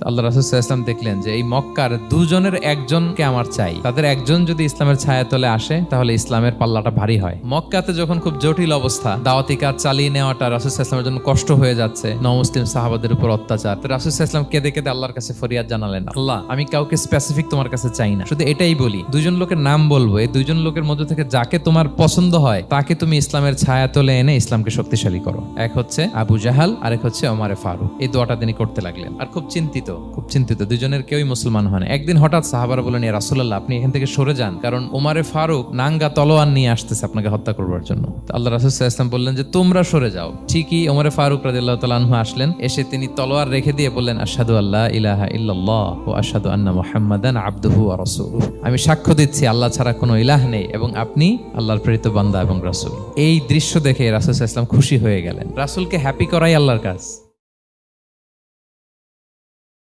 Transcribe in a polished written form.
আল্লাহ রাসূল সাল্লাল্লাহু আলাইহি ওয়াসাল্লাম দেখলেন যে এই মক্কার দুজনের একজনকে আমার চাই, তাদের একজন যদি ইসলামের ছায়াতলে আসে তাহলে ইসলামের পাল্লাটা ভারী হয়। মক্কাতে যখন খুব জটিল অবস্থা, দাওয়াতি কাজ চালিয়ে নেওয়াটা রাসূল সাল্লাল্লাহু আলাইহি ওয়াসাল্লামের জন্য কষ্ট হয়ে যাচ্ছে, নমুসলিম সাহাবাদের উপর অত্যাচার, তো রাসূল সাল্লাল্লাহু আলাইহি ওয়াসাল্লাম কেঁদে কেঁদে আল্লাহর কাছে ফরিয়াদ জানালেন, আল্লাহ আমি কাউকে স্পেসিফিক তোমার কাছে চাই না, শুধু এটাই বলি, দুজন লোকের নাম বলবো, এই দুজন লোকের মধ্যে থেকে যাকে তোমার পছন্দ হয় তাকে তুমি ইসলামের ছায়াতলে এনে ইসলামকে শক্তিশালী করো। এক হচ্ছে আবু জাহাল, আরেক হচ্ছে ওমরে ফারুক। এই দোয়াটা তিনি করতে লাগলেন আর খুব চিন্তিত, দুজনের কেউই মুসলমান হয় না। একদিন হঠাৎ সাহাবারা বললেন, ইয়া রাসূলুল্লাহ আপনি এখান থেকে সরে যান, কারণ ওমরে ফারুক নাঙ্গা তলোয়ার নিয়ে আসতেছে আপনাকে হত্যা করবার জন্য। তো আল্লাহ রাসূল সাল্লাল্লাহু আলাইহি ওয়াসাল্লাম বললেন যে তোমরা সরে যাও। ঠিকই ওমরে ফারুক রাদিয়াল্লাহু তাআলা আনহু আসলেন, এসে তিনি তলোয়ার রেখে দিয়ে বললেন, আশহাদু আল্লা ইলাহা ইল্লাল্লাহ ওয়া আশহাদু আন্না মুহাম্মাদান আবদুহু ওয়া রাসূলুহু, আমি সাক্ষ্য দিচ্ছি আল্লাহ ছাড়া কোনো ইলাহ নেই এবং আপনি আল্লাহর প্রেরিত বান্দা এবং রাসূল। এই দৃশ্য দেখে রাসূল সাল্লাল্লাহু আলাইহি ওয়াসাল্লাম খুশি হয়ে গেলেন। রাসূলকে হ্যাপি করাই আল্লাহর কাজ।